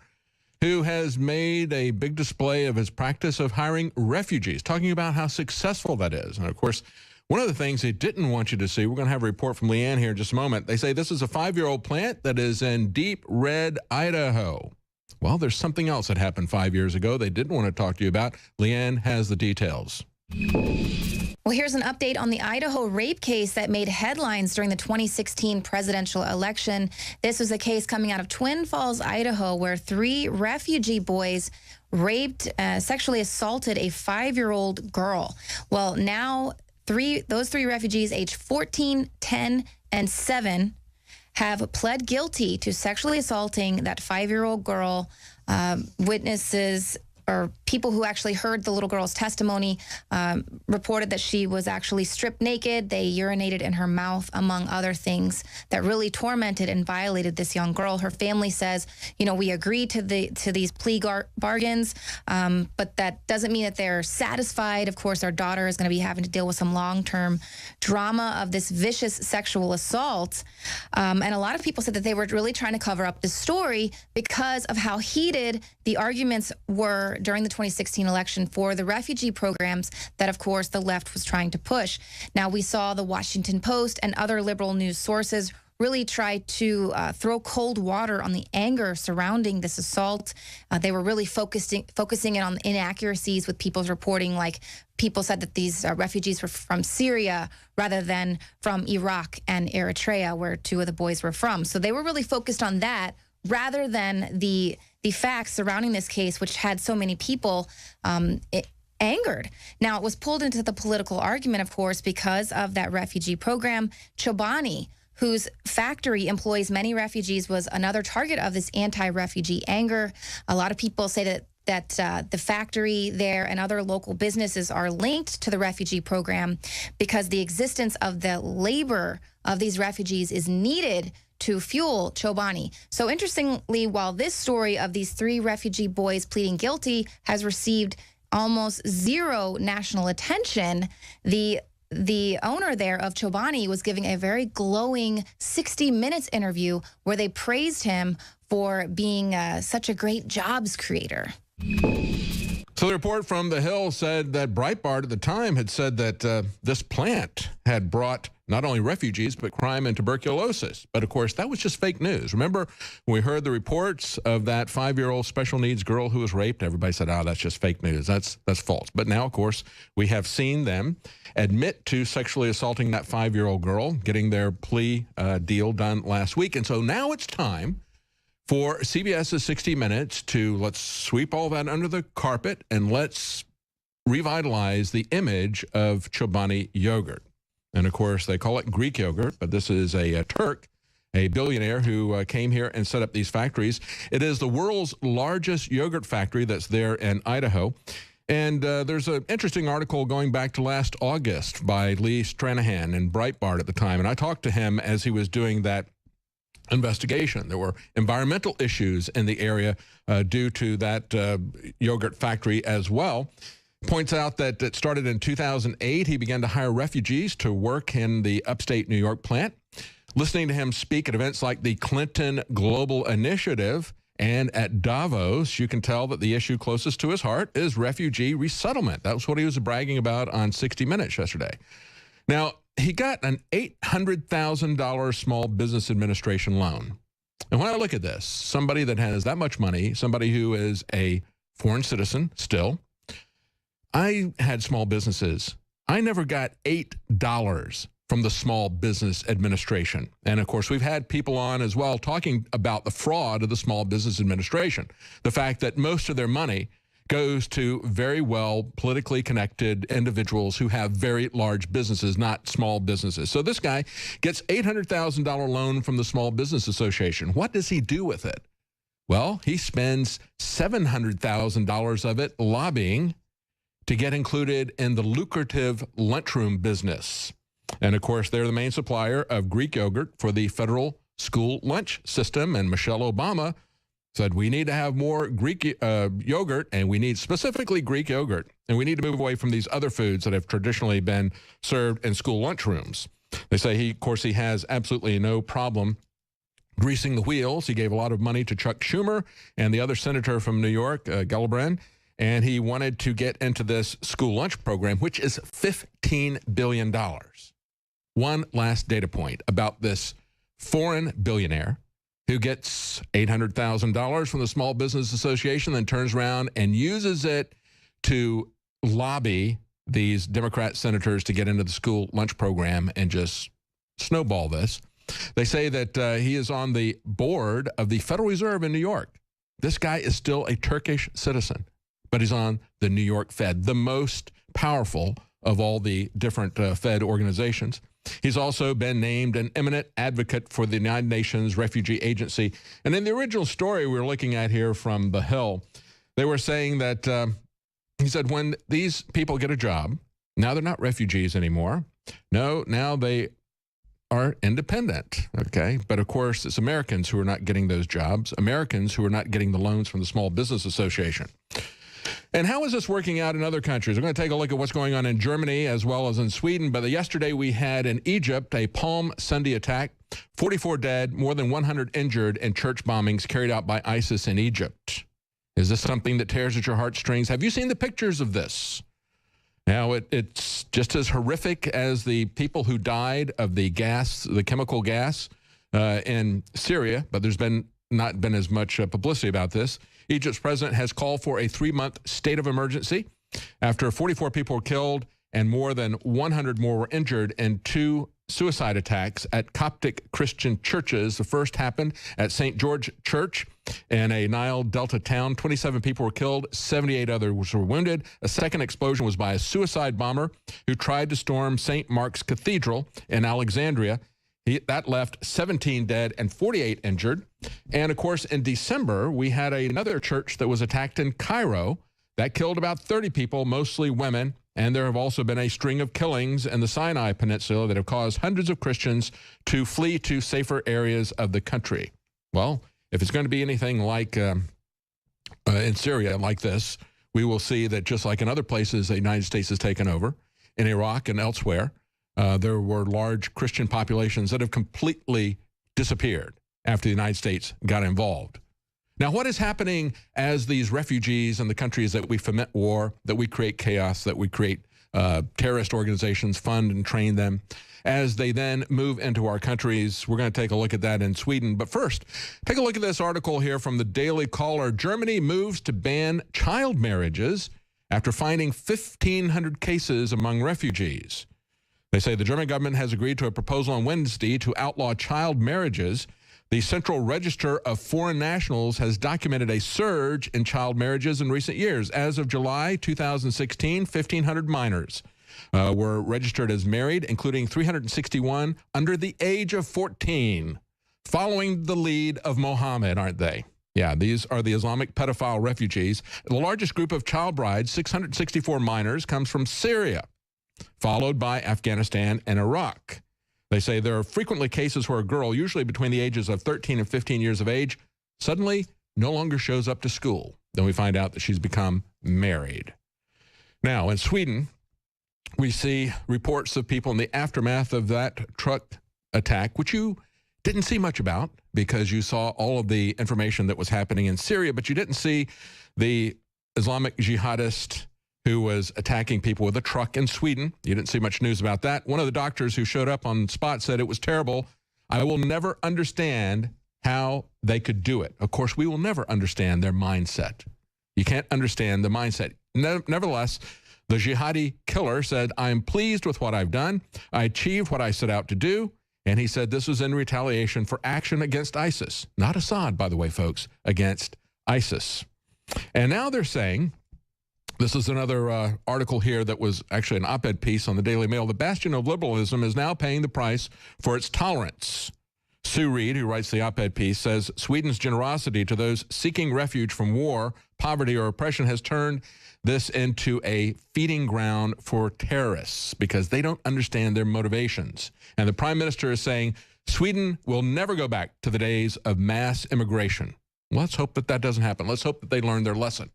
who has made a big display of his practice of hiring refugees, talking about how successful that is. And, of course, one of the things they didn't want you to see, we're going to have a report from Leanne here in just a moment. They say this is a 5-year-old plant that is in deep red Idaho. Well, there's something else that happened 5 years ago they didn't want to talk to you about. Leanne has the details. Well, here's an update on the Idaho rape case that made headlines during the 2016 presidential election. This was a case coming out of Twin Falls, Idaho, where 3 refugee boys raped, sexually assaulted a 5-year-old girl. Well, now those 3 refugees, aged 14, 10, and 7, have pled guilty to sexually assaulting that 5-year-old girl. Witnesses or people who actually heard the little girl's testimony reported that she was actually stripped naked. They urinated in her mouth, among other things that really tormented and violated this young girl. Her family says, you know, we agreed to these plea bargains, but that doesn't mean that they're satisfied. Of course, our daughter is going to be having to deal with some long-term drama of this vicious sexual assault. And a lot of people said that they were really trying to cover up the story because of how heated the arguments were during the 2016 election for the refugee programs that, of course, the left was trying to push. Now, we saw the Washington Post and other liberal news sources really try to throw cold water on the anger surrounding this assault. They were really focusing in on the inaccuracies with people's reporting, like people said that these refugees were from Syria rather than from Iraq and Eritrea, where 2 of the boys were from. So they were really focused on that rather than the facts surrounding this case, which had so many people angered. Now, it was pulled into the political argument, of course, because of that refugee program. Chobani, whose factory employs many refugees, was another target of this anti-refugee anger. A lot of people say that the factory there and other local businesses are linked to the refugee program because the existence of the labor of these refugees is needed to fuel Chobani. So interestingly, while this story of these 3 refugee boys pleading guilty has received almost 0 national attention, the the owner there of Chobani was giving a very glowing 60 Minutes interview where they praised him for being such a great jobs creator. So the report from The Hill said that Breitbart at the time had said that this plant had brought not only refugees, but crime and tuberculosis. But of course, that was just fake news. Remember when we heard the reports of that 5-year-old special needs girl who was raped? Everybody said, oh, that's just fake news. That's false. But now, of course, we have seen them admit to sexually assaulting that 5-year-old girl, getting their plea deal done last week. And so now it's time for CBS's 60 Minutes to let's sweep all that under the carpet and let's revitalize the image of Chobani yogurt. And of course, they call it Greek yogurt, but this is a Turk, a billionaire who came here and set up these factories. It is the world's largest yogurt factory that's there in Idaho. And there's an interesting article going back to last August by Lee Stranahan in Breitbart at the time. And I talked to him as he was doing that investigation. There were environmental issues in the area due to that yogurt factory as well. Points out that it started in 2008. He began to hire refugees to work in the upstate New York plant. Listening to him speak at events like the Clinton Global Initiative and at Davos, you can tell that the issue closest to his heart is refugee resettlement. That was what he was bragging about on 60 Minutes yesterday. Now, he got an $800,000 Small Business Administration loan. And when I look at this, somebody that has that much money, somebody who is a foreign citizen still, I had small businesses. I never got $8 from the Small Business Administration. And of course, we've had people on as well talking about the fraud of the Small Business Administration. The fact that most of their money goes to very well politically connected individuals who have very large businesses, not small businesses. So this guy gets $800,000 loan from the Small Business Association. What does he do with it? Well, he spends $700,000 of it lobbying to get included in the lucrative lunchroom business. And of course, they're the main supplier of Greek yogurt for the federal school lunch system. And Michelle Obama said, we need to have more Greek yogurt, and we need specifically Greek yogurt. And we need to move away from these other foods that have traditionally been served in school lunchrooms. They say, of course, he has absolutely no problem greasing the wheels. He gave a lot of money to Chuck Schumer and the other senator from New York, Gillibrand, and he wanted to get into this school lunch program, which is $15 billion. One last data point about this foreign billionaire who gets $800,000 from the Small Business Association, then turns around and uses it to lobby these Democrat senators to get into the school lunch program and just snowball this. They say that he is on the board of the Federal Reserve in New York. This guy is still a Turkish citizen, but he's on the New York Fed, the most powerful of all the different Fed organizations. He's also been named an eminent advocate for the United Nations Refugee Agency. And in the original story we were looking at here from The Hill, they were saying that, he said, when these people get a job, now they're not refugees anymore. No, now they are independent, okay? But of course, it's Americans who are not getting those jobs, Americans who are not getting the loans from the Small Business Association. And how is this working out in other countries? We're going to take a look at what's going on in Germany as well as in Sweden. But yesterday we had in Egypt a Palm Sunday attack, 44 dead, more than 100 injured in church bombings carried out by ISIS in Egypt. Is this something that tears at your heartstrings? Have you seen the pictures of this? Now, it's just as horrific as the people who died of the gas, the chemical gas in Syria, but there's not been as much publicity about this. Egypt's president has called for a 3-month state of emergency after 44 people were killed and more than 100 more were injured in 2 suicide attacks at Coptic Christian churches. The first happened at St. George Church in a Nile Delta town. 27 people were killed, 78 others were wounded. A second explosion was by a suicide bomber who tried to storm St. Mark's Cathedral in Alexandria. That left 17 dead and 48 injured. And of course, in December, we had another church that was attacked in Cairo that killed about 30 people, mostly women. And there have also been a string of killings in the Sinai Peninsula that have caused hundreds of Christians to flee to safer areas of the country. Well, if it's going to be anything like in Syria like this, we will see that just like in other places the United States has taken over, in Iraq and elsewhere. There were large Christian populations that have completely disappeared after the United States got involved. Now, what is happening as these refugees in the countries that we foment war, that we create chaos, that we create terrorist organizations, fund and train them, as they then move into our countries? We're going to take a look at that in Sweden. But first, take a look at this article here from the Daily Caller. Germany moves to ban child marriages after finding 1,500 cases among refugees. They say the German government has agreed to a proposal on Wednesday to outlaw child marriages. The Central Register of Foreign Nationals has documented a surge in child marriages in recent years. As of July 2016, 1,500 minors were registered as married, including 361 under the age of 14, following the lead of Mohammed, aren't they? Yeah, these are the Islamic pedophile refugees. The largest group of child brides, 664 minors, comes from Syria, followed by Afghanistan and Iraq. They say there are frequently cases where a girl, usually between the ages of 13 and 15 years of age, suddenly no longer shows up to school. Then we find out that she's become married. Now, in Sweden, we see reports of people in the aftermath of that truck attack, which you didn't see much about because you saw all of the information that was happening in Syria, but you didn't see the Islamic jihadist who was attacking people with a truck in Sweden. You didn't see much news about that. One of the doctors who showed up on spot said it was terrible. I will never understand how they could do it. Of course, we will never understand their mindset. You can't understand the mindset. Nevertheless, the jihadi killer said, I am pleased with what I've done. I achieved what I set out to do. And he said this was in retaliation for action against ISIS. Not Assad, by the way, folks, against ISIS. And now they're saying, this is another article here that was actually an op-ed piece on the Daily Mail. The bastion of liberalism is now paying the price for its tolerance. Sue Reed, who writes the op-ed piece, says Sweden's generosity to those seeking refuge from war, poverty, or oppression has turned this into a feeding ground for terrorists because they don't understand their motivations. And the Prime Minister is saying Sweden will never go back to the days of mass immigration. Let's hope that that doesn't happen. Let's hope that they learn their lesson.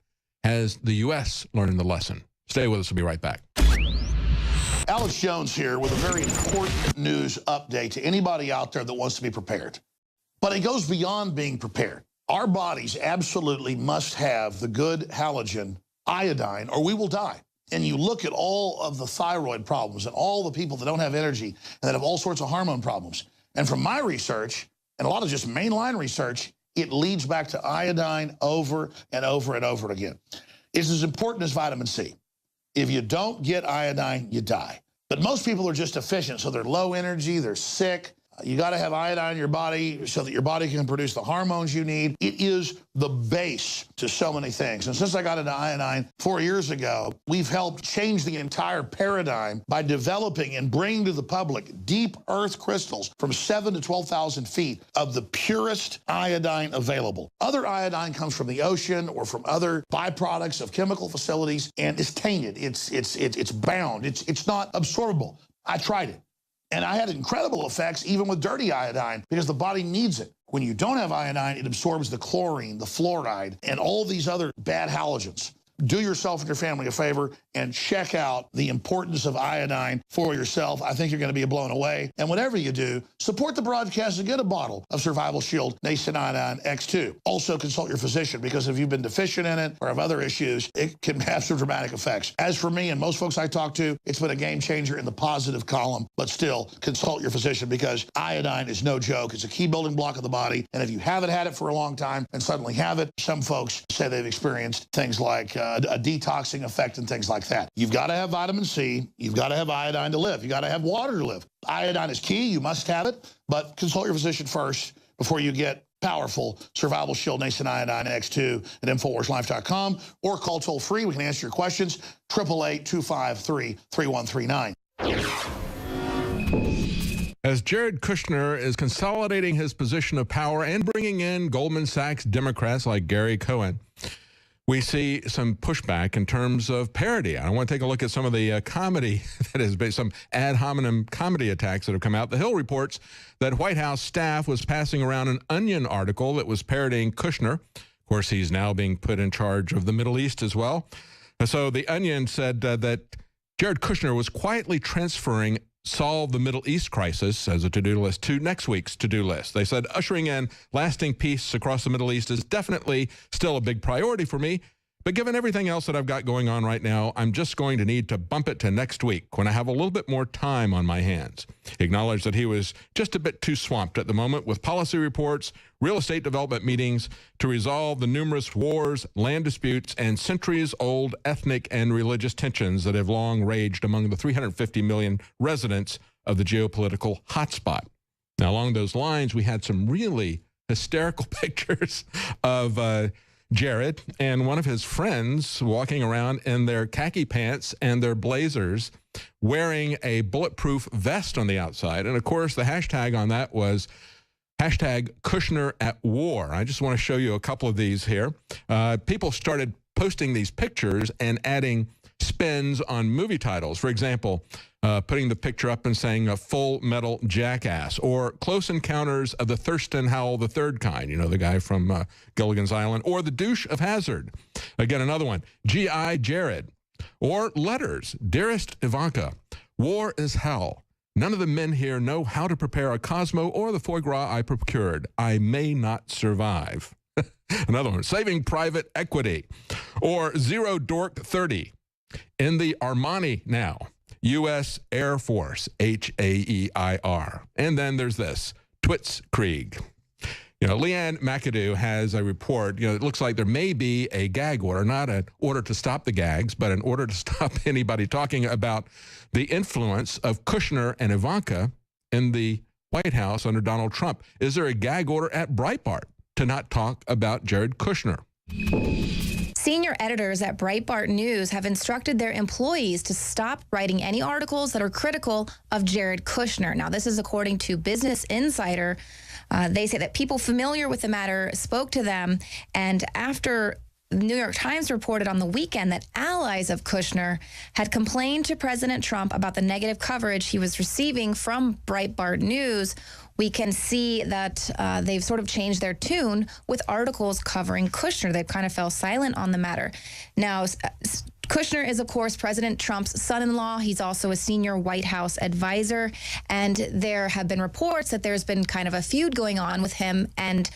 Has the U.S. learned the lesson? Stay with us. We'll be right back. Alex Jones here with a very important news update to anybody out there that wants to be prepared. But it goes beyond being prepared. Our bodies absolutely must have the good halogen iodine or we will die. And you look at all of the thyroid problems and all the people that don't have energy and that have all sorts of hormone problems. And from my research and a lot of just mainline research, it leads back to iodine over and over and over again. It's as important as vitamin C. If you don't get iodine, you die. But most people are just deficient, so they're low energy, they're sick. You got to have iodine in your body so that your body can produce the hormones you need. It is the base to so many things. And since I got into iodine 4 years ago, we've helped change the entire paradigm by developing and bringing to the public deep earth crystals from 7,000 to 12,000 feet of the purest iodine available. Other iodine comes from the ocean or from other byproducts of chemical facilities, and it's tainted. It's bound. It's not absorbable. I tried it. And I had incredible effects even with dirty iodine because the body needs it. When you don't have iodine, it absorbs the chlorine, the fluoride, and all these other bad halogens. Do yourself and your family a favor and check out the importance of iodine for yourself. I think you're going to be blown away. And whatever you do, support the broadcast and get a bottle of Survival Shield Nascent Iodine X2. Also consult your physician because if you've been deficient in it or have other issues, it can have some dramatic effects. As for me and most folks I talk to, it's been a game changer in the positive column, but still consult your physician because iodine is no joke. It's a key building block of the body. And if you haven't had it for a long time and suddenly have it, some folks say they've experienced things like a detoxing effect and things like that. You've got to have vitamin C. You've got to have iodine to live. You got to have water to live. Iodine is key. You must have it, but consult your physician first before you get powerful Survival Shield Nascent Iodine X2 at InfoWarsLife.com or call toll free. We can answer your questions. 888-253-3139. As Jared Kushner is consolidating his position of power and bringing in Goldman Sachs Democrats like Gary Cohen, we see some pushback in terms of parody. I want to take a look at some of the comedy that has been some ad hominem comedy attacks that have come out. The Hill reports that White House staff was passing around an Onion article that was parodying Kushner. Of course, he's now being put in charge of the Middle East as well. So the Onion said that Jared Kushner was quietly transferring solve the Middle East crisis as a to-do list to next week's to-do list. They said ushering in lasting peace across the Middle East is definitely still a big priority for me, but given everything else that I've got going on right now, I'm just going to need to bump it to next week when I have a little bit more time on my hands. He acknowledged that he was just a bit too swamped at the moment with policy reports, real estate development meetings to resolve the numerous wars, land disputes, and centuries-old ethnic and religious tensions that have long raged among the 350 million residents of the geopolitical hotspot. Now, along those lines, we had some really hysterical pictures of Jared and one of his friends walking around in their khaki pants and their blazers wearing a bulletproof vest on the outside. And of course, the hashtag on that was hashtag Kushner at war. I just want to show you a couple of these here. People started posting these pictures and adding spins on movie titles. For example, putting the picture up and saying a Full Metal Jackass or Close Encounters of the Thurston Howell III kind, you know, the guy from Gilligan's Island, or The Douche of Hazard. Again, another one, G.I. Jared, or letters, Dearest Ivanka, War is Hell. None of the men here know how to prepare a Cosmo or the foie gras I procured. I may not survive. Another one, Saving Private Equity, or Zero Dork 30. In the Armani now, U.S. Air Force, H-A-E-I-R. And then there's this, Twitzkrieg. You know, Leanne McAdoo has a report. You know, it looks like there may be a gag order, not an order to stop the gags, but an order to stop anybody talking about the influence of Kushner and Ivanka in the White House under Donald Trump. Is there a gag order at Breitbart to not talk about Jared Kushner? Senior editors at Breitbart News have instructed their employees to stop writing any articles that are critical of Jared Kushner. Now, this is according to Business Insider. They say that people familiar with the matter spoke to them, and after the New York Times reported on the weekend that allies of Kushner had complained to President Trump about the negative coverage he was receiving from Breitbart News, we can see that they've sort of changed their tune with articles covering Kushner. They kind of fell silent on the matter. Now, Kushner is, of course, President Trump's son-in-law. He's also a senior White House advisor. And there have been reports that there's been kind of a feud going on with him and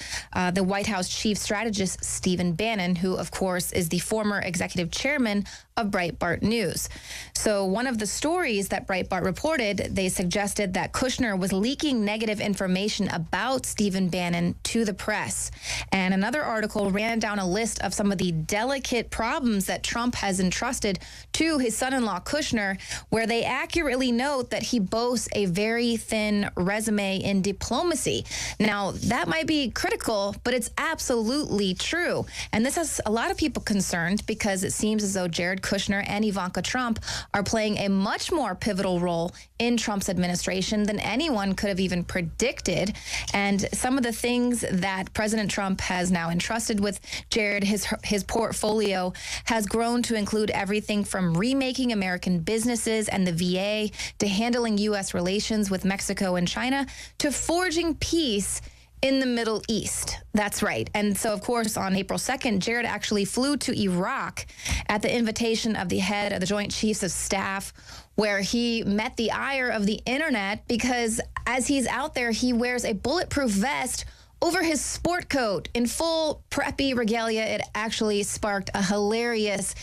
the White House chief strategist, Stephen Bannon, who, of course, is the former executive chairman of Breitbart News. So one of the stories that Breitbart reported, they suggested that Kushner was leaking negative information about Stephen Bannon to the press. And another article ran down a list of some of the delicate problems that Trump has entrusted to his son-in-law Kushner, where they accurately note that he boasts a very thin resume in diplomacy. Now, that might be critical, but it's absolutely true. And this has a lot of people concerned because it seems as though Jared Kushner and Ivanka Trump are playing a much more pivotal role in Trump's administration than anyone could have even predicted. And some of the things that President Trump has now entrusted with Jared, his portfolio has grown to include everything from remaking American businesses and the VA to handling U.S. relations with Mexico and China to forging peace in the Middle East. That's right. And so, of course, on April 2nd, Jared actually flew to Iraq at the invitation of the head of the Joint Chiefs of Staff, where he met the ire of the internet because as he's out there, he wears a bulletproof vest over his sport coat in full preppy regalia. It actually sparked a hilarious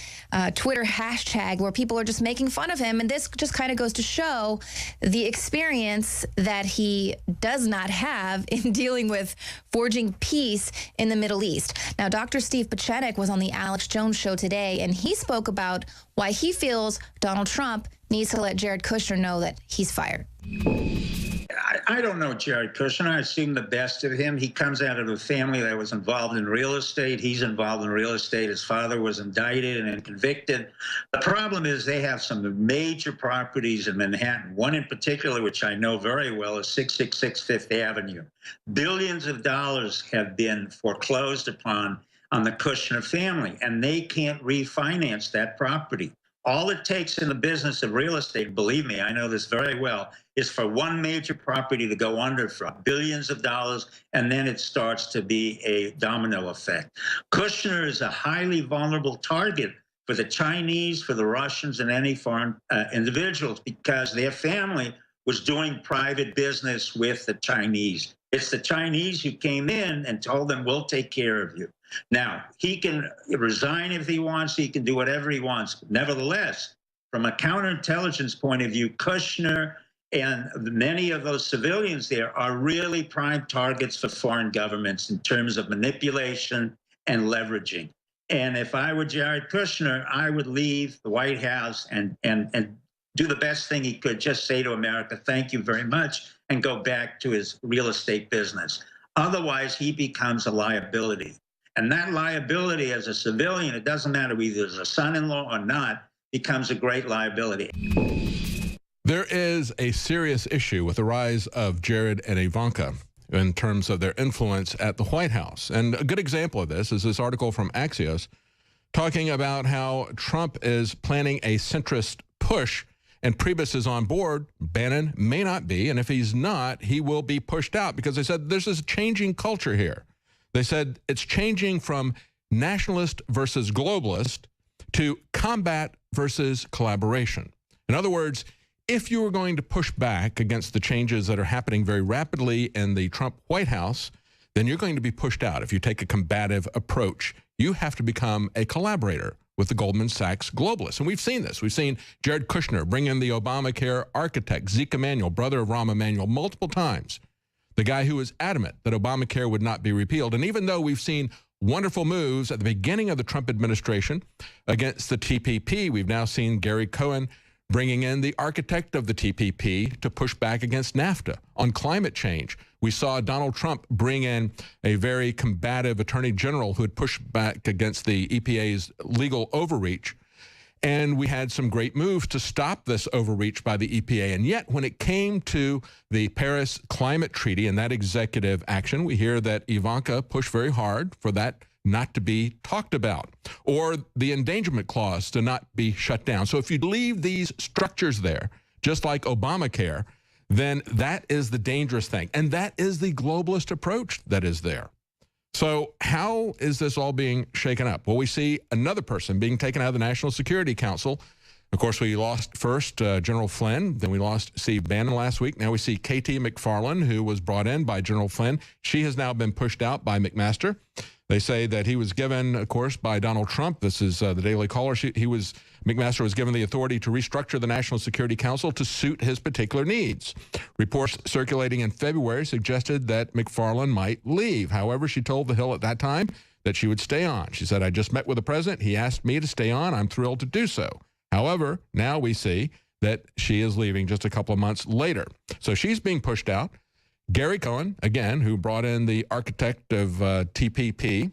Twitter hashtag where people are just making fun of him. And this just kind of goes to show the experience that he does not have in dealing with forging peace in the Middle East. Now, Dr. Steve Pachenik was on the Alex Jones show today, and he spoke about why he feels Donald Trump needs to let Jared Kushner know that he's fired. I don't know Jared Kushner. I've seen the best of him. He comes out of a family that was involved in real estate. He's involved in real estate. His father was indicted and convicted. The problem is they have some major properties in Manhattan. One in particular, which I know very well, is 666 Fifth Avenue. Billions of dollars have been foreclosed upon on the Kushner family, and they can't refinance that property. All it takes in the business of real estate, believe me, I know this very well, is for one major property to go under for billions of dollars, and then it starts to be a domino effect. Kushner is a highly vulnerable target for the Chinese, for the Russians, and any foreign individuals, because their family was doing private business with the Chinese. It's the Chinese who came in and told them, we'll take care of you. Now, he can resign if he wants, he can do whatever he wants. Nevertheless, from a counterintelligence point of view, Kushner and many of those civilians there are really prime targets for foreign governments in terms of manipulation and leveraging. And if I were Jared Kushner, I would leave the White House and do the best thing he could, just say to America, thank you very much, and go back to his real estate business. Otherwise, he becomes a liability. And that liability as a civilian, it doesn't matter whether he's a son-in-law or not, becomes a great liability. There is a serious issue with the rise of Jared and Ivanka in terms of their influence at the White House. And a good example of this is this article from Axios talking about how Trump is planning a centrist push, and Priebus is on board. Bannon may not be, and if he's not, he will be pushed out, because they said there's this changing culture here. They said it's changing from nationalist versus globalist to combat versus collaboration. In other words, if you were going to push back against the changes that are happening very rapidly in the Trump White House, then you're going to be pushed out. If you take a combative approach, you have to become a collaborator with the Goldman Sachs globalists. And we've seen this. We've seen Jared Kushner bring in the Obamacare architect, Zeke Emanuel, brother of Rahm Emanuel, multiple times. The guy who was adamant that Obamacare would not be repealed. And even though we've seen wonderful moves at the beginning of the Trump administration against the TPP, we've now seen Gary Cohen bringing in the architect of the TPP to push back against NAFTA. On climate change, we saw Donald Trump bring in a very combative attorney general who had pushed back against the EPA's legal overreach. And we had some great moves to stop this overreach by the EPA. And yet, when it came to the Paris Climate Treaty and that executive action, we hear that Ivanka pushed very hard for that not to be talked about, or the endangerment clause to not be shut down. So if you leave these structures there, just like Obamacare, then that is the dangerous thing. And that is the globalist approach that is there. So how is this all being shaken up? Well, we see another person being taken out of the National Security Council. Of course, we lost first General Flynn, then we lost Steve Bannon last week. Now we see K.T. McFarland, who was brought in by General Flynn. She has now been pushed out by McMaster. They say that he was given, of course, by Donald Trump. This is the Daily Caller. McMaster was given the authority to restructure the National Security Council to suit his particular needs. Reports circulating in February suggested that McFarland might leave. However, she told The Hill at that time that she would stay on. She said, I just met with the president. He asked me to stay on. I'm thrilled to do so. However, now we see that she is leaving just a couple of months later. So she's being pushed out. Gary Cohen, again, who brought in the architect of TPP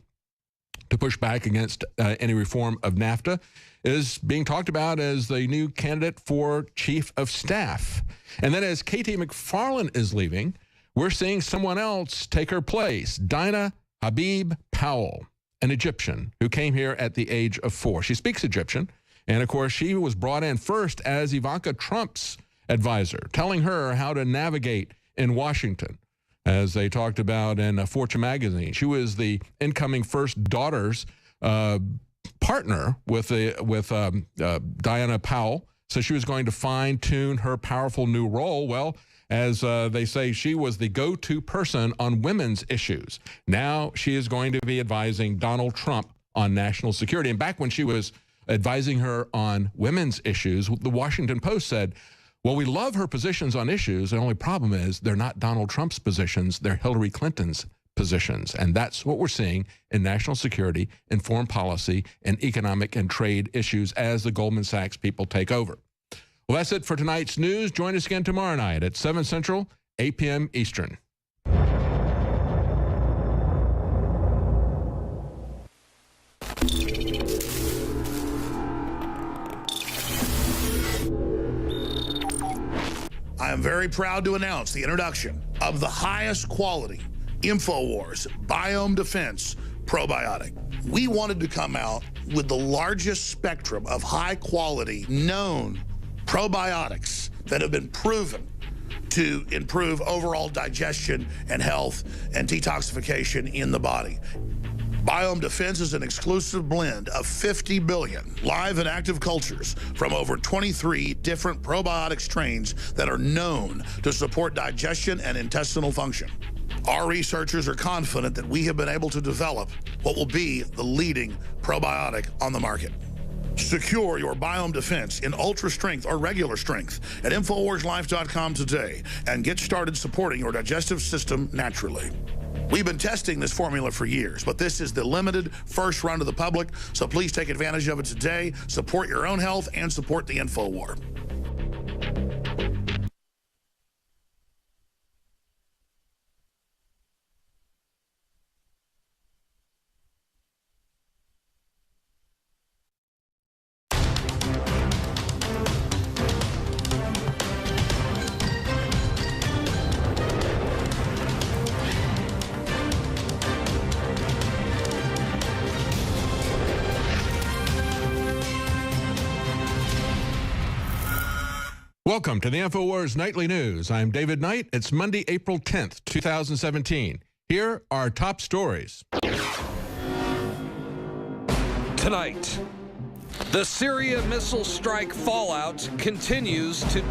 to push back against any reform of NAFTA, is being talked about as the new candidate for chief of staff. And then as K.T. McFarland is leaving, we're seeing someone else take her place, Dinah Habib Powell, an Egyptian who came here at the age of 4. She speaks Egyptian. And, of course, she was brought in first as Ivanka Trump's advisor, telling her how to navigate in Washington, as they talked about in Fortune magazine. She was the incoming first daughter's partner with Diana Powell. So she was going to fine-tune her powerful new role. Well, as they say, she was the go-to person on women's issues. Now she is going to be advising Donald Trump on national security. And back when she was advising her on women's issues, the Washington Post said, well, we love her positions on issues. The only problem is they're not Donald Trump's positions. They're Hillary Clinton's positions. And that's what we're seeing in national security, in foreign policy, and economic and trade issues as the Goldman Sachs people take over. Well, that's it for tonight's news. Join us again tomorrow night at 7 Central, 8 p.m. Eastern. I am very proud to announce the introduction of the highest quality InfoWars Biome Defense Probiotic. We wanted to come out with the largest spectrum of high quality known probiotics that have been proven to improve overall digestion and health and detoxification in the body. Biome Defense is an exclusive blend of 50 billion live and active cultures from over 23 different probiotic strains that are known to support digestion and intestinal function. Our researchers are confident that we have been able to develop what will be the leading probiotic on the market. Secure your Biome Defense in ultra strength or regular strength at InfoWarsLife.com today and get started supporting your digestive system naturally. We've been testing this formula for years, but this is the limited first run to the public, so please take advantage of it today. Support your own health and support the InfoWar. Welcome to the InfoWars Nightly News. I'm David Knight. It's Monday, April 10th, 2017. Here are top stories. Tonight, the Syria missile strike fallout continues to